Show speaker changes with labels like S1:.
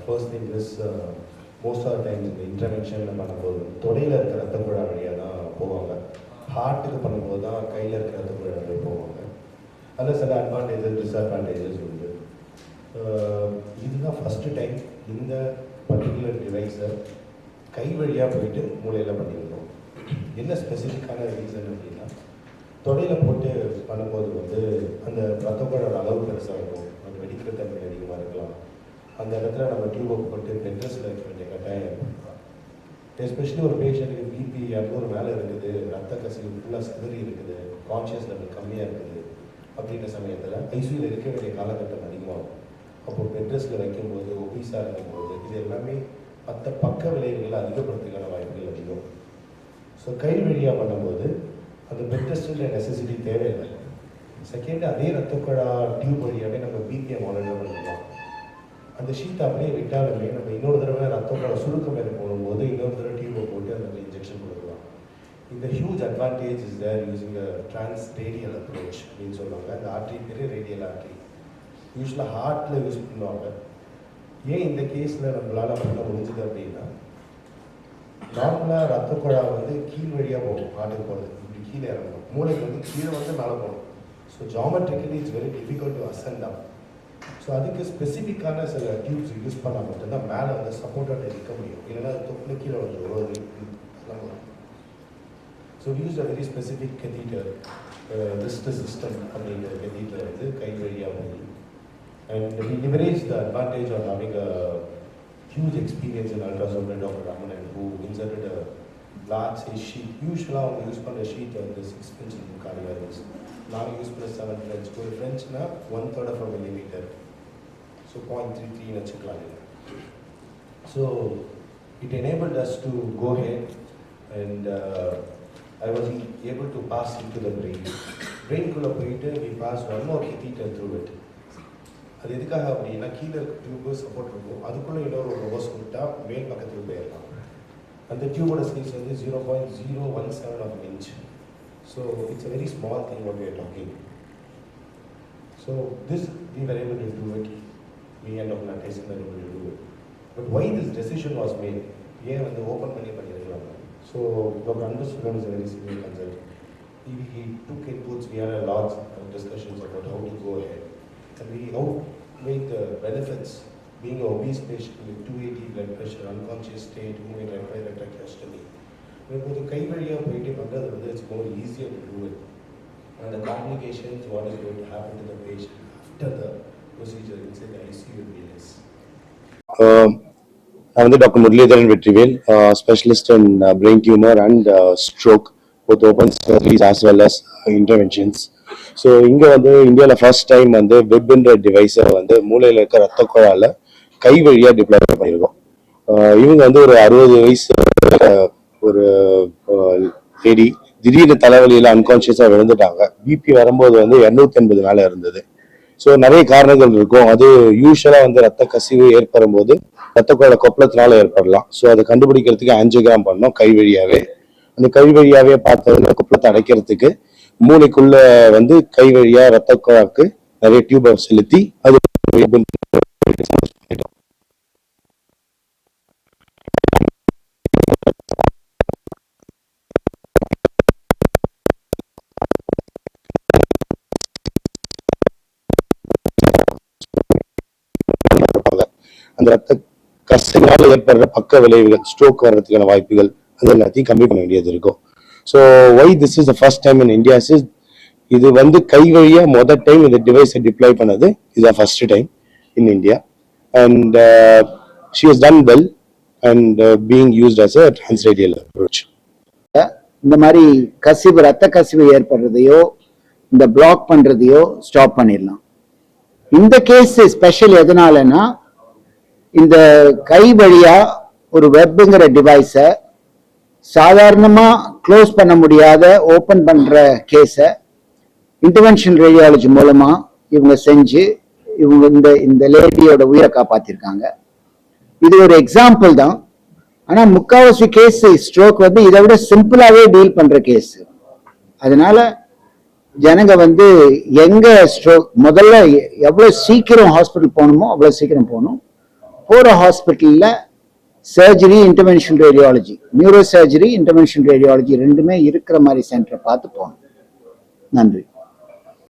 S1: first thing is most of the time இந்த இன்டர்வென்ஷனில் பண்ணும்போது தொடையில் இருக்கிற ரத்த குழாய் வழியாக தான் போவாங்க. ஹார்ட்டுக்கு பண்ணும்போது தான் கையில் இருக்கிற ரத்த குழாய் வழியாக போவாங்க. அதில் சில அட்வான்டேஜஸ் டிஸ்அட்வான்டேஜஸ் உண்டு. இதுதான் ஃபஸ்ட்டு டைம் இந்த பர்டிகுலர் டிவைஸை கை வழியாக போயிட்டு மூளையில் பண்ணியிருக்கோம். என்ன ஸ்பெசிஃபிக்கான ரீசன் அப்படின்னா, தொடையில் போட்டு பண்ணும்போது வந்து அந்த ரத்த குழாயோட அளவு பெருசாக இருக்கும், அது வெடிக்கிற தன்மை அதிகமாக இருக்கலாம். அந்த இடத்துல நம்ம டியூபை போட்டு பெட் ரெஸ்ட்டில் வைக்க வேண்டிய கட்டாயம் இருக்கலாம். எஸ்பெஷலி ஒரு பேஷண்ட்டுக்கு பிபி 200 மேலே இருக்குது, ரத்த கசிவு ஃபுல்லாக சிதறி இருக்குது, கான்ஷியஸ் லெவல் கம்மியாக இருக்குது அப்படின்ற சமயத்தில் ஐசியூவில் இருக்க வேண்டிய காலகட்டம் அதிகமாகும். அப்போது பெட் ரெஸ்ட்டில் வைக்கும்போது, ஒபீஸாக இருக்கும்போது இது எல்லாமே மற்ற பக்க விளைவுகளை அதிகப்படுத்துக்கான வாய்ப்புகள் அதிகம். ஸோ கை வழியாக பண்ணும்போது அந்த பெட் ரெஸ்ட்டில் நெசசிட்டி தேவையில்லை. செகண்ட், அதே ரத்த குழா டியூப் வழியாகவே நம்ம பிபியை மானிட்டர் பண்ணலாம். அந்த ஷீட் அப்படியே விட்டாலுமே நம்ம இன்னொரு தடவை ரத்த குழா சுருக்கம் மேலே போடும்போது இன்னொரு தடவை டியூபை போட்டு அதில் இன்ஜெக்ஷன் கொடுக்கலாம். இந்த huge advantage is there using a transradial approach அப்படின்னு சொல்லுவாங்க. அந்த ஆர்ட்ரி பேர் ரேடியல் ஆர்ட்ரி. யூஸ்வலாக ஹார்ட்டில் யூஸ் பண்ணுவாங்க. ஏன் இந்த கேஸில் நம்மளால் பண்ண முடிஞ்சுது அப்படின்னா, நார்மலாக ரத்த குழா வந்து கீழ் வழியாக போகும், ஹார்ட்டுக்கு போகிறது இப்படி கீழே இறங்கணும், மூளைக்கு வந்து கீழே வந்து மேலே போகணும். So geometrically it's very difficult to ascend down. So அதுக்கு ஸ்பெசிஃபிக்கான சில டியூப்ஸ் யூஸ் பண்ணால் மட்டும்தான் மேலே வந்து சப்போர்ட்டாக நிற்க முடியும், இல்லைன்னா அது தொப்புல கீழே வந்துடும். So use a very specific catheter, wrist system அப்படிங்கிற கெதீட்டர் வந்து கை வழியாக வந்து. And we leverage the advantage of having a huge experience in ultrasound by Dr. Ramanan, who inserted a large sheet. Usually we use a sheet of the 6 French cardiologists. Now we use 7 French. So French na 1/3 of a millimeter. So 0.33 in a chikla. So it enabled us to go ahead and I was able to pass into the brain. Brain kulla poite we passed one more catheter through it. அது எதுக்காக அப்படின்னா, கீழே tube support இருக்கும், அதுக்குள்ளே இன்னொரு rose கொடுத்தா மேல் பக்கத்துக்கு போயிடலாம். அந்த டியூபோட சைஸ் வந்து 0.017 of an inch. So it's a very small thing what we are talking. So this we were able to do it. Me and Dr. Natesan were able to do it. But why this decision was made? ஏன் வந்து open பண்ணி பண்ணியிருக்கலாம்? So doctor understand is a very senior consultant. He took inputs. We had a lot of discussions about how to go ahead. And we outweighed the benefits being an obese patient with 280 blood pressure, unconscious state, who may require a tracheostomy. But the கை வழியாக போயிட்டு பண்ணுறது வந்து it's more easier to do it. And the complications, what is going to happen to the patient after the procedure inside the ICU will be less.
S2: நான் வந்து doctor Muralitharan Vetrivel, specialist in brain tumour and stroke, both open surgeries as well as interventions. So இங்கே வந்து இந்தியாவில் first time வந்து வெப்ன்ற டிவைஸை வந்து மூளையில் இருக்க ரத்த குழாயில் கை வழியாக டிப்ளாய் பண்ணியிருக்கோம். இவங்க வந்து ஒரு 60 வயசு ஒரு லேடி, திடீர்னு தலைவலியில் அன்கான்ஷியஸாக விழுந்துட்டாங்க. பிபி வரும்போது வந்து 280 மேலே இருந்தது. ஸோ நிறைய காரணங்கள் இருக்கும். அது யூஸ்வலாக வந்து ரத்த கசிவு ஏற்படும் போது ரத்த குழாய் கொப்பளத்தினால ஏற்படலாம். ஸோ அதை கண்டுபிடிக்கிறதுக்கு ஆஞ்சியோகிராம் பண்ணோம் கை வழியாகவே. அந்த கை வழியாகவே பார்த்ததுல கொப்பளத்தை அடைக்கிறதுக்கு மூளைக்குள்ள வந்து கை வழியா ரத்த குழாய்க்கு நிறைய டியூபை செலுத்தி அது அந்த ரத்த கசிவினால் ஏற்படுற பக்க விளைவுகள், ஸ்ட்ரோக் வர்றதுக்கான வாய்ப்புகள், அது எல்லாத்தையும் கம்மி பண்ண வேண்டியது இருக்கும். So why this is the first time in India? இது வந்து கை வழியா முதல் டைம் இந்த டிவைஸை டிப்ளாய் பண்ணது இது first time in India. And she has done well and being used as a transradial approach.
S3: இந்த மாதிரி கசிவு, ரத்த கசிவு ஏற்படுறதையோ இந்த பிளாக் பண்றதையோ ஸ்டாப் பண்ணிடலாம். இந்த கேஸ் ஸ்பெஷல் எதனாலனா, இந்த கை வழியா ஒரு வெப்ங்கிற டிவைஸை சாதாரணமா க்ளோஸ் பண்ண முடியாத ஓபன் பண்ற கேஸ இன்டர்வென்ஷன் ரேடியாலஜி மூலமா இவங்க செஞ்சு இவங்க இந்த லேடியோட உயிரை காப்பாத்திருக்காங்க. இது ஒரு எக்ஸாம்பிள் தான். ஆனா முக்காவாசி கேஸ் ஸ்ட்ரோக் வந்து இதை விட சிம்பிளாவே டீல் பண்ற கேஸ். அதனால ஜனங்க வந்து எங்க ஸ்ட்ரோக் முதல்ல எவ்வளவு சீக்கிரம் ஹாஸ்பிட்டல் போகணுமோ அவ்வளவு சீக்கிரம் போகணும். போற ஹாஸ்பிட்டல்ல surgery, interventional radiology, neuro surgery, interventional radiology ரெண்டுமே இருக்கிற மாதிரி சென்டரை பார்த்து போகணும். நன்றி.